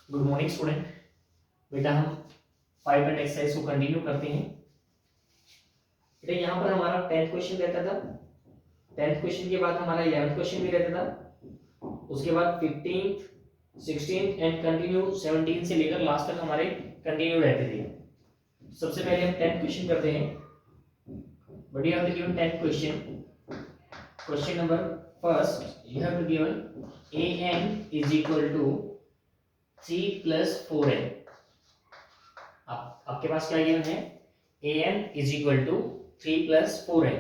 Good morning student. बेटा हम 5 exercise को कंटिन्यू करते हैं। बेटा यहाँ पर हमारा 10th क्वेश्चन रहता था। 10th क्वेश्चन के बाद हमारा 11th क्वेश्चन भी रहता था। उसके बाद 15th 16th एंड कंटिन्यू 17 से लेकर लास्ट तक हमारे कंटिन्यू रहते थे। सबसे पहले हम 10th क्वेश्चन करते हैं। But you have to given 10th question. Question number first you have to given an is equal to 3 + 4n। आपके पास क्या गिवन है? an is equal to 3 + 4n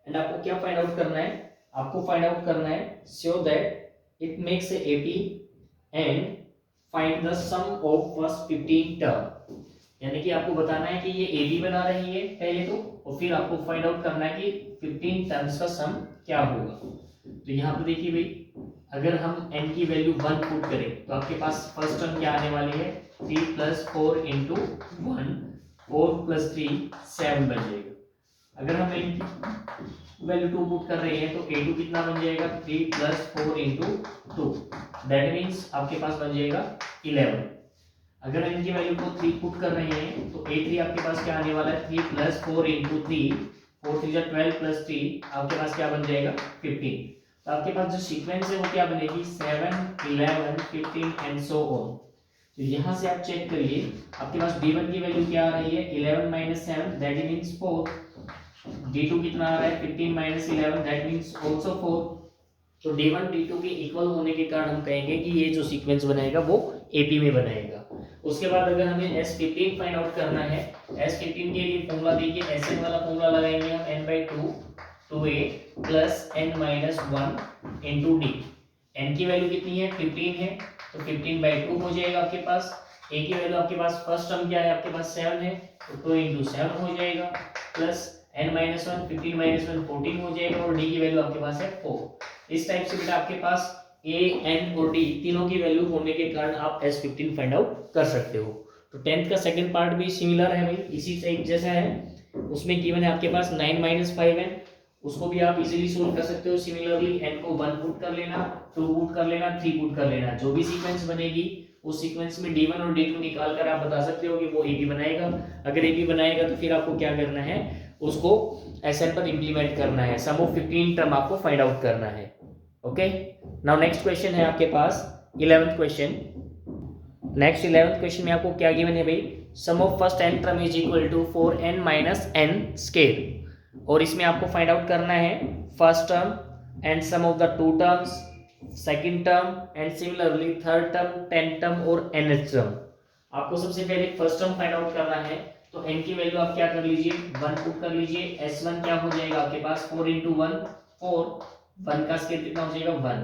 and आपको क्या फाइंड आउट करना है? आपको फाइंड आउट करना है show that it makes a AP and find the sum of first 15 term. यानी कि आपको बताना है कि ये एबी बना रही है पहले तो, और फिर आपको फाइंड आउट करना है कि 15 टर्म्स का सम क्या होगा। तो यहाँ पर देखिए भाई, अगर हम n की वैल्यू 1 पुट करें तो आपके पास फर्स्ट टर्म क्या आने वाली है? 3 + 4 × 1, 4 + 3 7 बन जाएगा। अगर हम n की वैल्यू 2 पुट कर रहे हैं तो a2 कितना बन जाएगा? 3 + 4 × 2, दैट मीन्स आपके पास बन जाएगा 11। अगर n की वैल्यू को 3 पुट कर रहे हैं तो a3 आपके पास क्या आने वाला है? 3 + 4 × 3, 4 3 12 + 3 आपके पास क्या बन जाएगा? 15। तो आपके पास जो सीक्वेंस है वो क्या बनेगी? 7 11 15 एंड सो ऑन। तो यहाँ से आप चेक करिए, आपके पास d1 की वैल्यू क्या आ रही है? 11 - 7 दैट मीन्स 4। d2 कितना आ रहा है? 15 - 11 दैट मीन्स आल्सो 4। तो d1 d2 के इक्वल होने के कारण हम कहेंगे कि ये जो सीक्वेंस बनाएगा वो एपी में बनाएगा। उसके बाद अगर हमें S15 फाइंड आउट करना है, S15 के लिए फॉर्मूला देखिए, Sn वाला फॉर्मूला लगाएंगे हम n/2 2a + n - 1 × d। n की वैल्यू कितनी है? 15 है, तो 15/2 हो जाएगा आपके पास। a की वैल्यू आपके पास फर्स्ट टर्म क्या है? आपके पास 7 है, तो 2 × 7 हो जाएगा, प्लस n - 1 15 - 1 14 हो जाएगा, और d की वैल्यू आपके पास है 4। इस टाइप से बेटा आपके पास a n और d तीनों की वैल्यू होने के कारण आप S15 फाइंड आउट कर सकते हो। तो 10th का सेकंड पार्ट भी सिमिलर है भाई, इसी टाइप जैसा है। उसमें गिवन है आपके पास 9 - 5n, उसको भी आप इजीली सोल्व कर सकते हो। सिमिलरली n को 1 पुट कर लेना, 2 पुट कर लेना, 3 पुट कर लेना, जो भी सीक्वेंस बनेगी उस सीक्वेंस में d1 और d2 निकाल कर आप बता सकते हो कि वो ab बनाएगा। अगर ab बनाएगा तो फिर आपको क्या करना है? उसको Sn पर इंप्लीमेंट करना है, सम ऑफ 15 टर्म आपको फाइंड आउट करना है। ओके, नाउ नेक्स्ट क्वेश्चन है आपके पास 11th question. Next 11th question में आपको क्या गिवन है भाई? Sum of first n term is equal to 4n - n square, और इसमें आपको फाइंड आउट करना है first term and sum of the two terms, second term and similarly third term, 10th term और nth टर्म। आपको सबसे पहले first term find out करना है, तो n की वैल्यू आप क्या कर लीजिए? 1 पुट कर लीजिए। S1 क्या हो जाएगा आपके पास? 4 × 1 4, 1 का स्क्वायर कितना हो जाएगा? 1।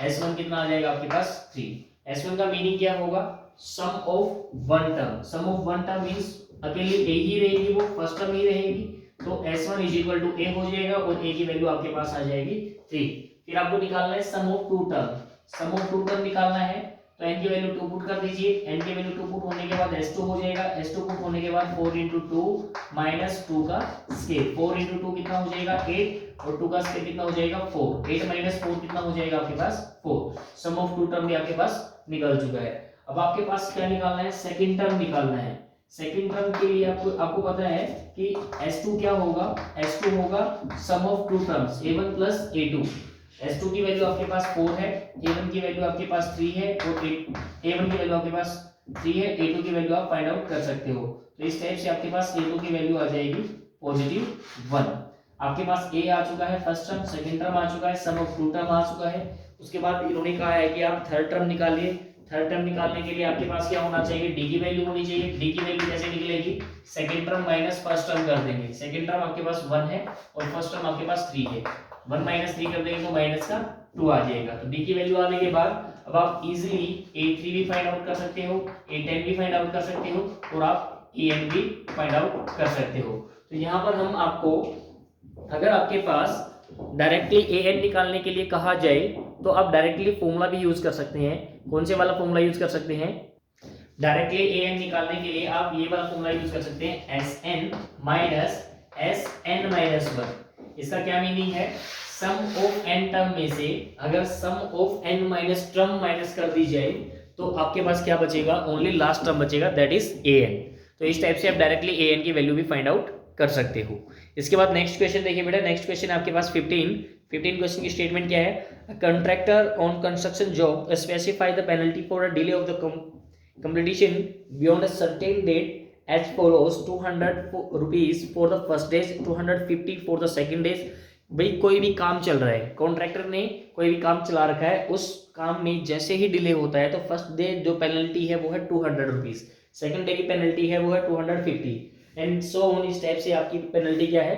S1 कितना आ जाएगा आपके पास? 3। S1 का मीनिंग क्या होगा? Sum of one term. Sum of one term means अकेले a ही रहेगी, वो फर्स्ट टर्म ही रहेगी, तो S1 = a हो जाएगा, और a की वैल्यू आपके पास आ जाएगी 3। फिर आपको निकालना है sum of two term. Sum of two term निकालना है, तो n की वैल्यू 2 पुट कर दीजिए। n की वैल्यू 2 पुट होने के बाद S2 हो जाएगा। S2 पुट होने के बाद 4 × 2 - 2 का स्क्वायर, 4 × 2 कितना हो जाएगा? 8, और 2 का स्क्वायर कितना हो जाएगा? 4। 8 - 4 कितना हो जाएगा आपके पास? 4। सम ऑफ टू टर्म भी आपके पास निकल चुका है। अब आपके पास क्या निकालना है? सेकंड टर्म निकालना है। सेकंड टर्म के लिए आपको पता है कि S2 क्या होगा? S2 होगा sum of to terms a1 + a2। S2 की वैल्यू आपके पास 4 है, a1 की वैल्यू आपके पास 3 है, और a1 की वैल्यू आपके पास 3 है, a2 की वैल्यू आप फाइंड आउट कर सकते हो। तो इस टाइप से आपके पास a2 की वैल्यू आ जाएगी +1। आपके पास a आ चुका है फर्स्ट टर्म, सेकंड टर्म आ चुका है, सम ऑफ टू टर्म आ चुका है। उसके बाद इन्होंने कहा है कि आप थर्ड टर्म निकालिए। थर्ड टर्म निकालने के लिए आपके पास क्या होना चाहिए? d की वैल्यू होनी चाहिए। d की वैल्यू कैसे निकलेगी? Second term minus first term कर देंगे। सेकंड टर्म आपके पास 1 है और फर्स्ट टर्म आपके पास 3 है। 1 - 3 कर देंगे तो माइनस का 2 आ जाएगा। तो d की वैल्यू आने के बाद अब आप इजीली a3 भी फाइंड आउट कर सकते हो, a10 भी फाइंड आउट कर सकते हो, और आप an भी फाइंड आउट कर सकते हो। तो यहाँ पर हम आपको, अगर आपके पास डायरेक्टली an निकालने के लिए कहा जाए तो आप डायरेक्टली फॉर्मूला भी यूज कर सकते हैं। कौन से वाला फॉर्मूला यूज कर सकते हैं? डायरेक्टली an निकालने के लिए आप ये वाला फॉर्मूला यूज कर सकते हैं, Sn - Sn - 1। इसका क्या मीनिंग है? सम ऑफ n टर्म में से अगर सम ऑफ n - टर्म माइनस कर दी जाए तो आपके पास क्या बचेगा, ओनली लास्ट टर्म बचेगा, दैट इज an। तो इस टाइप से आप डायरेक्टली an की वैल्यू भी फाइंड आउट कर सकते हो। इसके बाद नेक्स्ट क्वेश्चन देखिए बेटा, नेक्स्ट क्वेश्चन आपके पास 15 क्वेश्चन की स्टेटमेंट क्या है, contractor on construction job specify the penalty for a delay of the completion beyond a certain date as follows: 200 rupees for the first days, 250 for the second days। भाई कोई भी काम चल रहा है, कॉन्ट्रैक्टर ने कोई भी काम चला रखा है, उस काम में जैसे ही डिले होता है तो फर्स्ट डे जो पेनल्टी है वो है 200 रुपीज, सेकेंड डे की पेनल्टी है वो है 250 एंड सो ऑन। इस टाइप से आपकी पेनल्टी क्या है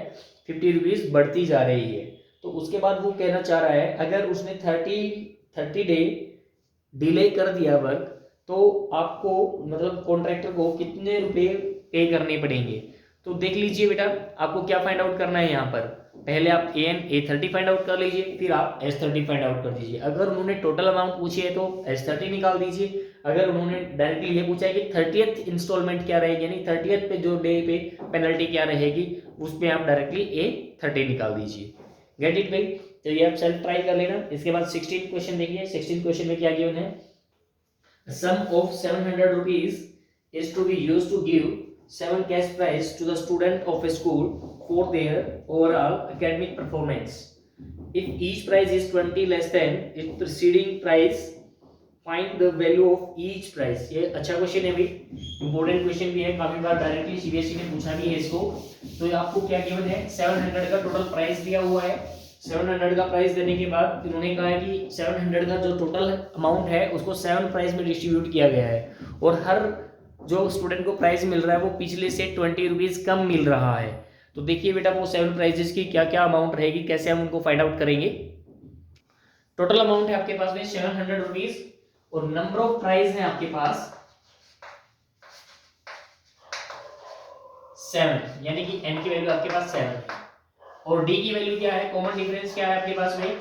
50 रुपीज बढ़ती जा रही है। तो उसके बाद वो कहना चाह रहा है अगर उसने 30 डे डिले कर दिया वर्क तो आपको मतलब कॉन्ट्रैक्टर को कितने रुपए पे करने पड़ेंगे। तो देख लीजिए बेटा, आपको क्या फाइंड आउट करना है यहाँ पर, पहले आप A30 फाइंड आउट कर लीजिए, फिर आप S30 फाइंड आउट कर दीजिए। अगर उन्होंने टोटल अमाउंट पूछी है तो S30 निकाल दीजिए, अगर उन्होंने डायरेक्टली ये पूछा है कि 30th इंस्टॉलमेंट क्या रहेगी, यानी 30th पे जो डे पे पेनल्टी क्या रहेगी, उस पर आप डायरेक्टली A30 निकाल दीजिए। गेट इट भाई, तो ये आप सेल्फ ट्राई कर लेना। इसके बाद 16 क्वेश्चन देखिए, 16 क्वेश्चन में क्या गिवन है, sum of 700 rupees is to be used to give 7 cash prize to the student of a school for their overall academic performance. If each prize is 20 less than its preceding prize, find the value of each prize। ये अच्छा question है भाई, important question भी है, काफी बार directly CBSE ने पूछा भी है इसको। तो आपको क्या गिवन है, 700 का टोटल प्राइस दिया हुआ है, 700 का प्राइस देने के बाद इन्होंने कहा है कि 700 का जो टोटल अमाउंट है उसको 7 प्राइस में डिस्ट्रीब्यूट किया गया है, और हर जो स्टूडेंट को प्राइस मिल रहा है वो पिछले से 20 रुपीज कम मिल रहा है। तो देखिए बेटा वो 7 प्राइजेस की क्या क्या अमाउंट रहेगी, कैसे हम उनको फाइंड आउट करेंगे। टोटल अमाउंट है आपके पास में 700 रुपीज, और नंबर ऑफ प्राइज है आपके पास 7, यानी कि n की वैल्यू आपके पास 7 है, और d की वैल्यू क्या है, कॉमन डिफरेंस क्या है आपके पास में,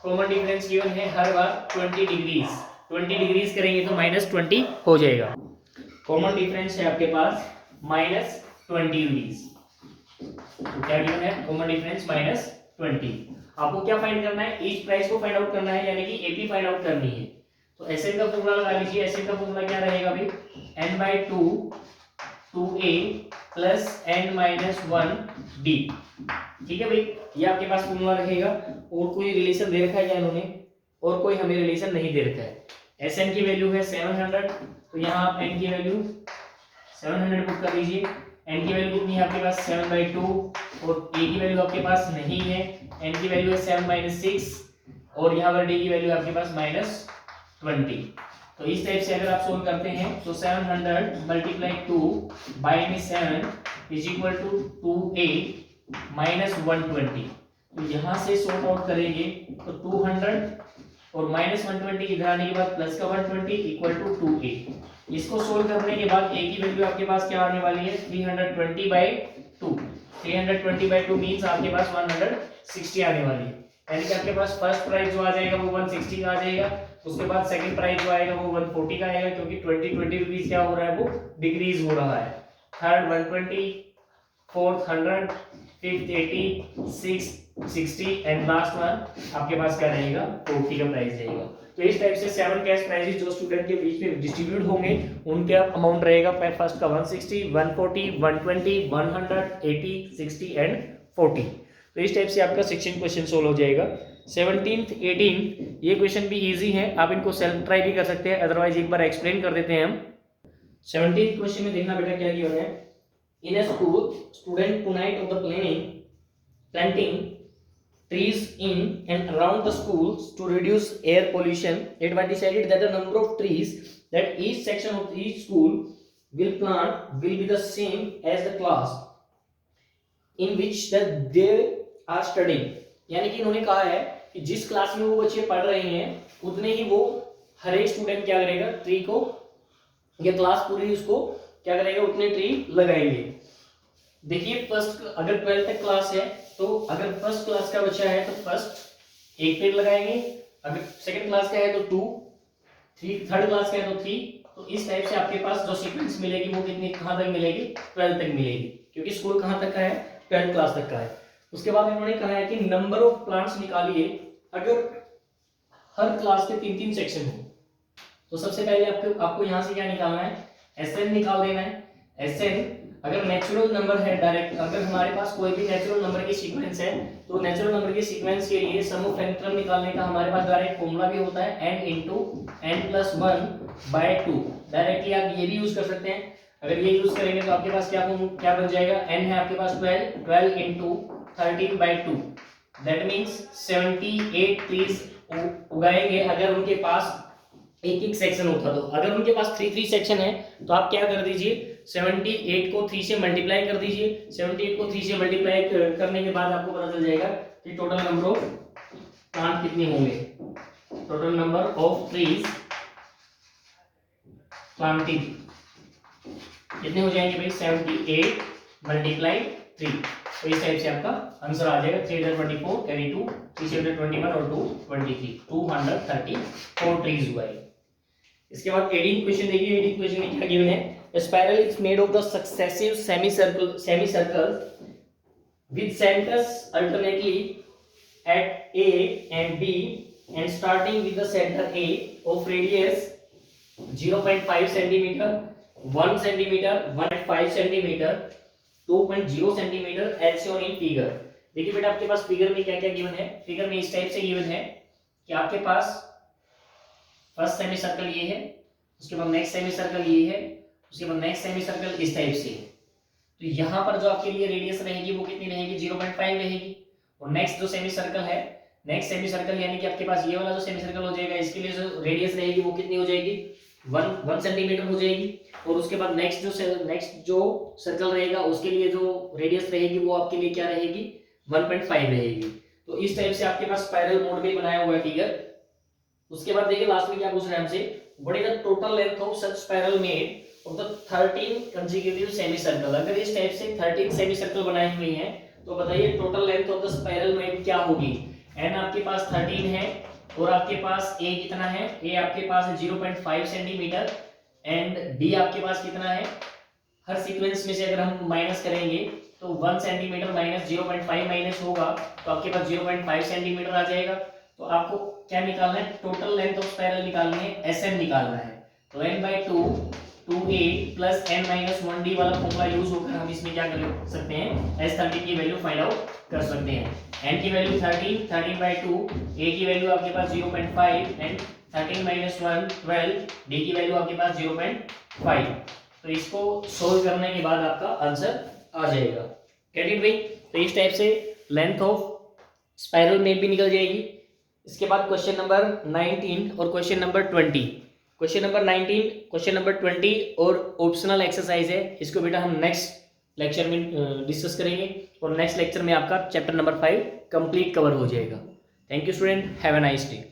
कॉमन डिफरेंस गिवन है हर बार 20 डिग्रीज, 20 डिग्रीज करेंगे तो -20 हो जाएगा। कॉमन डिफरेंस है आपके पास -20 रुपीज, तो क्या गिवन है, कॉमन डिफरेंस -20। आपको क्या फाइंड करना है, ईच प्राइस को फाइंड आउट करना है, यानी कि एपी फाइंड आउट करनी है। तो एसएन का फॉर्मूला लगा लीजिए, एसएन का फॉर्मूला क्या रहेगा भाई, n/2 2a प्लस n-1d। ठीक है भाई, ये आपके पास फॉर्मूला रहेगा। और कोई रिलेशन दे रखा है क्या इन्होंने, और कोई हमें रिलेशन नहीं दे रखा है। एसएन की वैल्यू है 700, तो यहाँ आप n की वैल्यू 700 पुट कर लीजिए। n की वैल्यू कितनी है आपके पास 7/2, और a की वैल्यू आपके पास नहीं है, n की वैल्यू है 7-6, और यहाँ पर d की वैल्यू आपके पास -20। तो इस टाइप से अगर आप सोल्व करते हैं तो 700 मल्टीप्लाई 2 बाय में 7 is equal to 2a minus 120। तो यहाँ से सॉर्ट आउट करेंगे तो 200 और -120 इधर आने के बाद प्लस का 120 इक्वल टू 2a। इसको सोल्व करने के बाद a की वैल्यू आपके पास क्या आने वाली है 320/2। 320/2 मीन्स आपके पास 160 आने वाली है, यानी कि आपके पास फर्स्ट प्राइस जो आ जाएगा वो 160 का आ जाएगा, उसके बाद सेकंड प्राइस जो आएगा वो 140 का आएगा, क्योंकि 20 रुपीज क्या हो रहा है वो डिक्रीज हो रहा है। Third 120, fourth 100, fifth 80, sixth 60 and last one आपके पास क्या रहेगा 40 का प्राइस रहेगा। तो इस टाइप से 7 कैश प्राइजेस जो स्टूडेंट के बीच में डिस्ट्रीब्यूट होंगे उनके अमाउंट रहेगा फर्स्ट का 160, 140, 120, 100, 80, 60 एंड 40। तो इस टाइप से आपका 16 क्वेश्चन सोल्व हो जाएगा। 17th 18 ये क्वेश्चन भी इजी है, आप इनको सेल्फ ट्राई भी कर सकते हैं, अदरवाइज एक बार एक्सप्लेन कर देते हैं हम। 17th क्वेश्चन में देखना बेटा क्या गिवन है, in a school student to night of the planting trees in and around the schools to reduce air pollution, it was decided that the number of trees that each section of each school will plant will be the same as the class in which that they are studying। यानी कि इन्होंने कहा है कि जिस class में वो बच्चे पढ़ रहे हैं उतने ही वो हर एक स्टूडेंट क्या करेगा ट्री को, या क्लास पूरी उसको क्या करेगा उतने ट्री लगाएंगे। देखिए फर्स्ट अगर 12th क्लास है तो अगर फर्स्ट क्लास का बच्चा है तो फर्स्ट एक पेड़ लगाएंगे, अगर सेकंड क्लास का है तो 2, थर्ड क्लास का है तो 3। तो इस टाइप से आपके पास जो सीक्वेंस मिलेगी वो कितनी कहां तक मिलेगी 12th तक मिलेगी, क्योंकि स्कूल कहां तक का है 12th क्लास तक का है। उसके बाद इन्होंने कहा है कि नंबर ऑफ प्लांट्स निकालिए अगर हर क्लास के 3-3 सेक्शन हो, तो सबसे पहले आपको यहाँ से क्या निकालना है, Sn निकाल देना है। Sn अगर नेचुरल नंबर है डायरेक्ट, अगर हमारे पास कोई भी नेचुरल नंबर की सीक्वेंस है तो नेचुरल नंबर की सीक्वेंस के लिए सम ऑफ फैक्टर निकालने का हमारे पास डायरेक्ट फॉर्मूला भी होता है n into n plus 1/2। Directly आप ये भी यूज कर सकते हैं। अगर ये यूज करेंगे तो आपके पास क्या बन जाएगा, n है आपके पास 12 इंटू 13/2, दैट मीन्स 78 ट्रीज उगाएंगे अगर उनके पास एक एक सेक्शन होता। तो अगर उनके पास 3 सेक्शन है तो आप क्या कर दीजिए, 78 को 3 से मल्टीप्लाई कर दीजिए। 78 को 3 से मल्टीप्लाई करने के बाद आपको पता चल जाएगा कि टोटल नंबर ऑफ प्लांट कितने होंगे। Total number of trees planted कितने हो जाएंगे भाई, 78 मल्टीप्लाई 3। तो इस टाइप से आपका आंसर आ जाएगा 324 कैरी 2 321 और 223 234 ट्रीज हुआ है। इसके बाद 18 क्वेश्चन देखिए। 18 क्वेश्चन में क्या गिवन है, a spiral is made of the successive semicircles with centers alternately at A and B and starting with the center A of radius 0.5 centimeter, 1 centimeter, 1.5 centimeter, 2.0 centimeter as shown in figure। देखिए बेटा आपके पास figure में क्या क्या given है। Figure में इस type से गिवन है कि आपके पास फर्स्ट सेमी सर्कल ये है, उसके बाद नेक्स्ट सेमी सर्कल ये है, उसके बाद नेक्स्ट सेमी सर्कल इस टाइप से है। तो यहाँ पर जो आपके लिए रेडियस रहेगी वो कितनी रहेगी, 0.5 रहेगी। और नेक्स्ट जो सेमी सर्कल है, नेक्स्ट सेमी सर्कल यानी कि आपके पास ये वाला जो सेमी सर्कल हो जाएगा, इसके लिए जो रेडियस रहेगी वो कितनी हो जाएगी, 1 सेंटीमीटर हो जाएगी। और उसके बाद नेक्स्ट जो सर्कल रहेगा उसके लिए जो रेडियस रहेगी वो आपके लिए क्या रहेगी, 1.5 रहेगी। तो इस टाइप से आपके पास स्पाइरल मोड में बनाया हुआ है फिगर। उसके बाद देखिए लास्ट में क्या पूछ रहे हैं हमसे, what is the total length of such spiral made of the 13 consecutive semi circle. अगर इस टाइप से 13 सेमी सर्कल बनाए हुए हैं तो बताइए total length of the spiral made क्या होगी। n आपके पास 13 है और आपके पास a कितना है, a आपके पास है 0.5 सेंटीमीटर एंड b आपके पास कितना है। हर सीक्वेंस में से अगर हम माइनस करेंगे तो 1 सेंटीमीटर माइनस 0.5 माइनस होगा तो आपके पास 0.5 सेंटीमीटर आ जाएगा। तो आपको क्या निकालना है, टोटल लेंथ ऑफ स्पाइरल निकालनी है, Sn निकालना है। तो n/2 2a plus n minus 1d वाला फॉर्मूला यूज होकर हम इसमें क्या कर सकते हैं, S13 की वैल्यू फाइंड आउट कर सकते हैं। n की वैल्यू 13, 13/2, a की वैल्यू आपके पास 0.5 एंड 13 माइनस 1 12, d की वैल्यू आपके पास 0.5। तो इसको सोल्व करने के बाद आपका आंसर आ जाएगा। गेट इट भाई। तो इस टाइप से लेंथ ऑफ स्पाइरल में भी निकल जाएगी। इसके बाद क्वेश्चन नंबर 19 और question number 20। Question number 19, question number 20 और ऑप्शनल एक्सरसाइज है। इसको बेटा हम नेक्स्ट लेक्चर में डिस्कस करेंगे और नेक्स्ट लेक्चर में आपका चैप्टर नंबर 5 कंप्लीट कवर हो जाएगा। Thank you student, have a nice day.